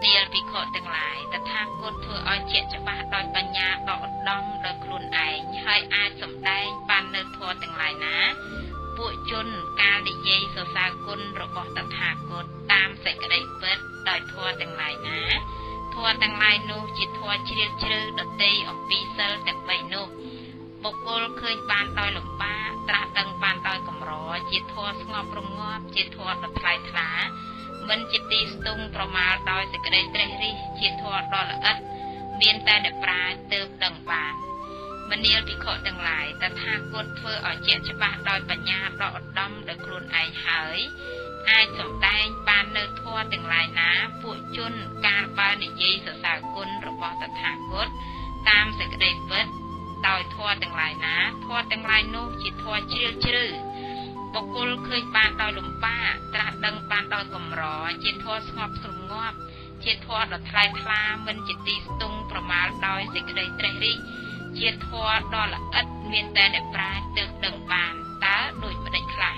នាលពិខុទាំងឡាយតថាគតធ្វើឲ្យជាច្បាស់ដោយបញ្ញាដកឧត្តមដោយខ្លួនឯងហើយអាចសម្ដែងបាននៅធម៌ទាំងឡាយណាពួកជនកាលនិយាយសរសើរគុណរបស់តថាគតតាមសេចក្តីពិតដោយធម៌ទាំងឡាយណាធម៌ទាំងឡាយនោះជាធម៌ជ្រាលជ្រៅដតីអំពីសិលទាំង3នោះបុគ្គលឃើញបានដោយលំបាកត្រាស់ដឹងបានដោយកម្រជាធម៌ស្ងប់រងាប់ជាធម៌ដ៏ថ្លៃថ្លាមិនជាទីស្ទង់ប្រមាលដោយសេចក្តីត្រេះរិះជាធម៌ដ៏ល្អិតមានតែអ្នកប្រាជ្ញទើបដឹងបានមនាលភិក្ខុទាំងឡាយតថាគតធ្វើឲ្យជាច្បាស់ដោយបញ្ញាដ៏ឧត្តមដោយខ្លួនឯងហើយអាចសម្ដែងបាននៅធម៌ទាំងឡាយណាពួកជនកាលបើនិយាយសរសើរគុណរបស់តថាគតតាមសេចក្តីពិតដោយធម៌ទាំងឡាយណាធម៌ទាំងឡាយនោះជាធម៌ជ្រាលជ្រៅបុគ្គលឃើញបានដោយលំបាកត្រាស់ដឹងបានដោយកម្រជាធម៌ស្ងប់ស្រងាប់ជាធម៌ដ៏ថ្លៃថ្លាមិនជាទីស្ទង់ប្រមាលដោយសេចក្តីត្រេះរិះជាធម៌ដ៏ល្អិតមានតែអ្នកប្រាជ្ញទើបដឹងបានតើដូចម្តេចខ្លះ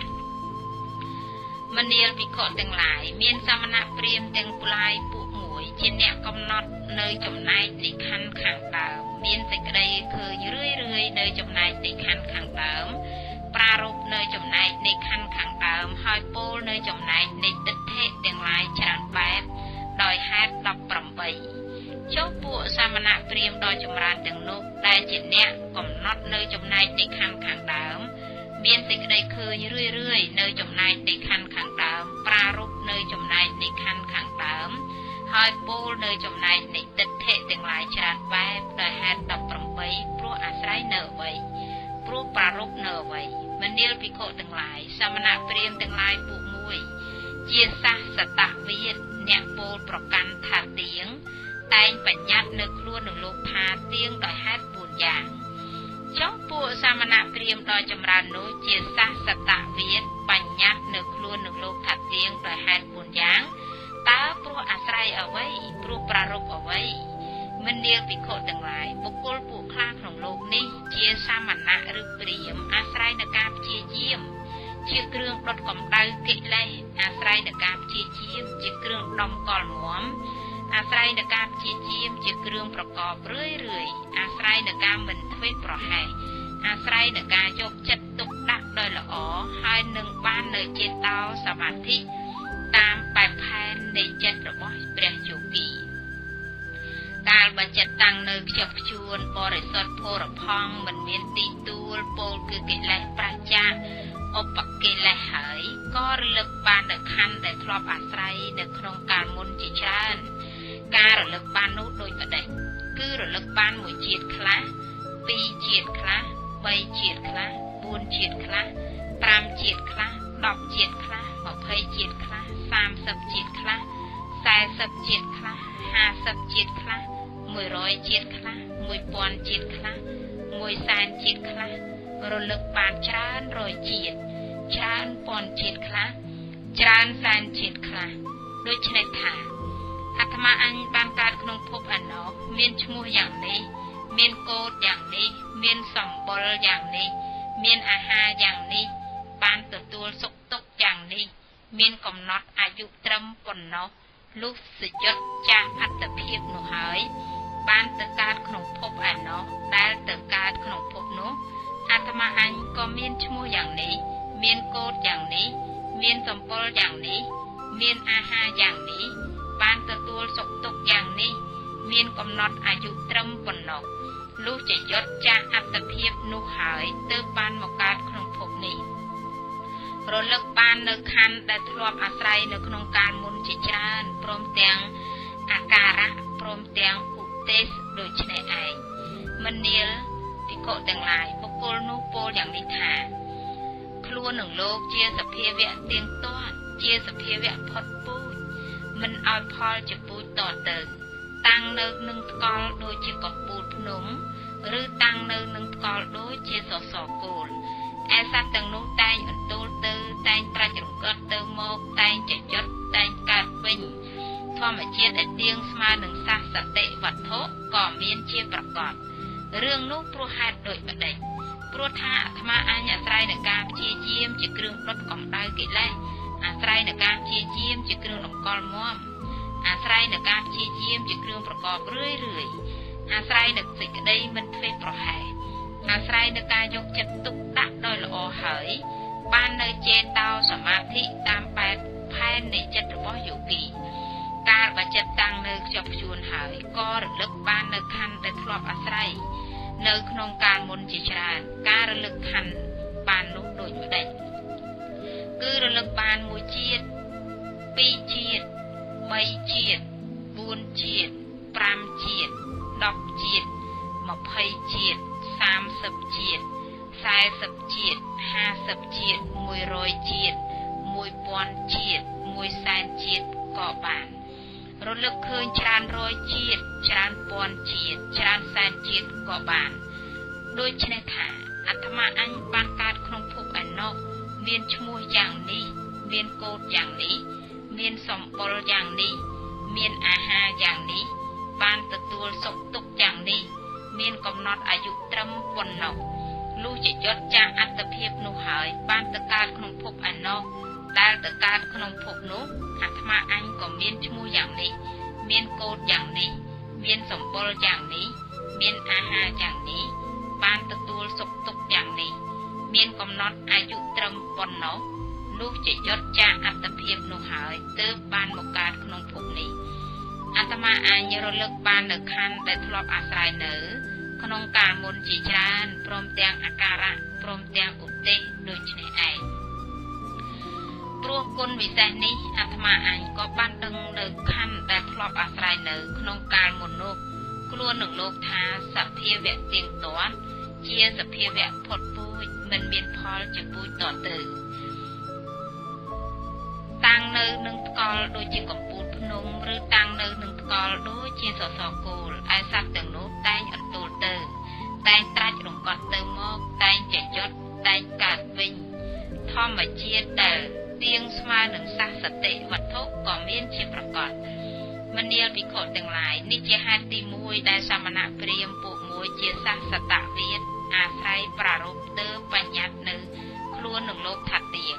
មនាលភិក្ខុទាំងឡាយមានសមណព្រាហ្មណ៍ទាំងប្លាយពួកមួយជាអ្នកកំណត់នៅចំណែកនៃខណ្ឌខាងដើមមានសេចក្តីឃើញរឿយនៅចំណែកនៃខណ្ឌខាងដើមប្រារព្ធនៅចំណែកនៃខណ្ឌខាងដើមហើយពោលនៅចំណែកនៃទិដ្ឋិទាំងឡាយច្រើនបែបដោយហេតុ18ចុះពួកសាមណព្រាហ្មណ៍ដ៏ចម្រើនទាំងនោះដែលជាអ្នកកំណត់នៅចំណែកនៃខណ្ឌខាងដើមមានសេចក្តីឃើញរឿយនៅចំណែកនៃខណ្ឌខាងដើមប្រារព្ធនៅចំណែកនៃខណ្ឌខាងដើមហើយពោលនៅចំណែកនៃទិដ្ឋិទាំងឡាយច្រើនបែបដោយហេតុ18ព្រោះអាស្រ័យនៅអ្វីព្រោះប្រារព្ធនៅអ្វីមនាលភិក្ខុទាំងឡាយសាមណព្រាហ្មណ៍ទាំងឡាយពួកមួយជាសាសតវិទអ្នកពោលប្រកាន់ថាទៀងតែងបញ្ញត្តិនៅខ្លួននឹងលោកថាទៀងដោយហេតុ4យ៉ាងចុះពួកសាមណព្រាហ្មណ៍ដ៏ចម្រើននោះជាសាសតវិទបញ្ញត្តិនៅខ្លួននឹងលោកថាទៀងដោយហេតុ4យ៉ាងតើព្រោះអាស្រ័យអ្វីព្រោះប្រារព្ធអ្វីមនាលភិក្ខុទាំងឡាយបុគ្គលពួកខ្លះក្នុងលោកនេះជាសាមណៈឬព្រាហ្មណ៍អាស្រ័យនឹងការព្យាយាមជាគ្រឿងដុតកម្ដៅកិលេសអាស្រ័យនឹងការព្យាយាមជាគ្រឿងដំកល់មាំអាស្រ័យនឹងការព្យាយាមជាគ្រឿងប្រកបរឿយអាស្រ័យនឹងការមិនធ្វេសប្រហែសអាស្រ័យនឹងការយកចិត្តទុកដាក់ដោយល្អហើយនឹងបាននៅចេតោសមាធិតាមបែបផែននៃចិត្តរបស់ព្រះយោគីកាលបើចិត្តតាំងនៅខ្ជាប់ខ្ជួនបរិសុទ្ធភោរផង់មិនមានទីទួលពោលគឺកិលេសប្រជាឧបកិលេសហើយក៏រលឹកបាននៅខណ្ឌដែលធ្លាប់អាស្រ័យនៅក្នុងកាលមុនជាច្រើនការរលឹកបាននោះដូចម្តេចគឺរលឹកបាន1ជាតិខ្លះ2ជាតិខ្លះ3ជាតិខ្លះ4ជាតិខ្លះ5ជាតិខ្លះ10ជាតិខ្លះ20ជាតិខ្លះ30ជាតិខ្លះ40ជាតិខ្លះ50ជាតិខ្លះ100ជាតិខ្លះ1000ជាតិខ្លះ100,000ជាតិខ្លះរលឹកបានច្រើនរយជាតិច្រើនពាន់ជាតិខ្លះច្រើនសែនជាតិខ្លះដូច្នេះថាអាត្មាអញបានកើតក្នុងភពឯណោះមានឈ្មោះយ៉ាងនេះមានកូដយ៉ាងនេះមានសម្បុរយ៉ាងនេះមានអាហារយ៉ាងនេះបានទទួលសុខទុក្ខយ៉ាងនេះមានកំណត់អាយុត្រឹមប៉ុណ្ណោះលុះសយុទ្ធចាស់អត្តភាពនោះហើយបានទៅកើតក្នុងភពឯណោះដែលទៅកើតក្នុងភពនោះអាត្មាអញក៏មានឈ្មោះយ៉ាងនេះមានកូដយ៉ាងនេះមានសម្បុរយ៉ាងនេះមានអាហារយ៉ាងនេះបានទទួលសុខទុក្ខយ៉ាងនេះមានកំណត់អាយុត្រឹមប៉ុណ្ណោះលុះជាយុទ្ធចាស់អត្តភាពនោះហើយទើបបានមកកើតក្នុងភពនេះរលឹកបាននៅខណ្ឌដែលធ្លាប់អាស្រ័យនៅក្នុងកាលមុនជាច្រើនព្រមទាំងអាការៈព្រមទាំងឧទេសដូចនេះឯងមនាលភិក្ខុទាំងឡាយបុគ្គលនោះពោលយ៉ាងនេះថាខ្លួននឹងលោកជាសភាវៈទៀងទាត់ជាសភាវៈផុតពូជមិនឲ្យផលជាពូជតទៅតាំងនៅនឹងថ្កល់ដូចជាកំពូលភ្នំឬតាំងនៅនឹងថ្កល់ដូចជាសសរគោលឯសត្វទាំងនោះតែងអន្ទូលទៅតែងត្រាច់រង្គត់ទៅមកតែងចយុទ្ធតែងកើតវិញធម្មជាតិដែលទៀងស្មើនឹងសាសតិវត្ថុក៏មានជាប្រកបរឿងនោះព្រោះហេតុដូចម្ដេចព្រោះថាអាត្មាអញអាស្រ័យនឹងការព្យាយាមជាគ្រឿងដុតកម្ដៅកិលេសអាស្រ័យនឹងការព្យាយាមជាគ្រឿងតម្កល់មាំអា ស្រ័យនៅការព្យាយាមជាគ្រឿងប្រកបរឿយអាស្រ័យនៅសេចក្តីមិនធ្វេសប្រហែសអាស្រ័យនៅការយកចិត្តទុកដាក់ដោយល្អហើយបាននៅចេតោសមាធិតាមបែបផែននៃចិត្តរបស់យោគីកាលបើចិត្តតាំងនៅខ្ជាប់ខ្ជួនហើយក៏រលឹកបាននៅខណ្ឌដែលធ្លាប់អាស្រ័យនៅក្នុងកាលមុនជាច្រើនការរលឹកខណ្ឌបាននោះដូចម្ដេចគឺរលឹកបានមួយជាតិពីរជាតិបីជាតិ4ជាតិ5ជាតិ10ជាតិ20ជាតិ30ជាតិ40ជាតិ50ជាតិ100ជាតិ1000ជាតិ100,000ជាតិក៏បានរលឹកឃើញច្រើនរយជាតិច្រើនពាន់ជាតិច្រើនសែនជាតិក៏បានដូច្នេះថាអាត្មាអញបានកើតក្នុងភពឯណោះមានឈ្មោះយ៉ាងនេះមានកូដយ៉ាងនេះមានសម្បុរយ៉ាងនេះមានអាហារយ៉ាងនេះបានទទួលសុខទុក្ខយ៉ាងនេះមានកំណត់អាយុត្រឹមប៉ុណ្ណោះលុះជាយត់ចាស់អត្តភាពនោះហើយបានទៅកើតក្នុងភពឯណោះដែលទៅកើតក្នុងភពនោះអាត្មាអញក៏មានឈ្មោះយ៉ាងនេះមានកូដយ៉ាងនេះមានសម្បុរយ៉ាងនេះមានអាហារយ៉ាងនេះបានទទួលសុខទុក្ខយ៉ាងនេះមានកំណត់អាយុត្រឹមប៉ុណ្ណោះលុះជាយត់ចាស់អត្តភាពនោះហើយទើបបានមកកើតក្នុងភពនេះអាត្មាអញរលឹកបាននៅខណ្ឌដែលធ្លាប់អាស្រ័យនៅក្នុងកាលមុនជាច្រើនព្រមទាំងអាការៈព្រមទាំងឧទេសដូចនេះឯងព្រោះគុណវិសេសនេះអាត្មាអញក៏បានដឹងនៅខណ្ឌដែលធ្លាប់អាស្រ័យនៅក្នុងកាលមុននោះខ្លួននឹងលោកថាសភាវៈទៀងទាត់ជាសភាវៈផុតពូជមិនមានផលជាពូជតទៅតាំងនៅនឹងថ្កល់ដូចជាកំពូលភ្នំឬតាំងនៅនឹងថ្កល់ដូចជាសសរគោលឯសត្វទាំងនោះតែងអន្ទូលទៅតែងត្រាច់រង្កត់ទៅមកតែងជាយត់តែងកើតវិញធម្មជាតិដែលទៀងស្មើនឹងសសតិវត្ថុក៏មានជាប្រកបមនាលភិក្ខុទាំងឡាយនេះជាហេតុទី1ដែលសមណព្រាហ្មណ៍ពួកមួយជាសសតវិទ្យាអាស្រ័យប្រារព្ធទៅបញ្ញត្តិនៅខ្លួននឹងលោកថាទៀង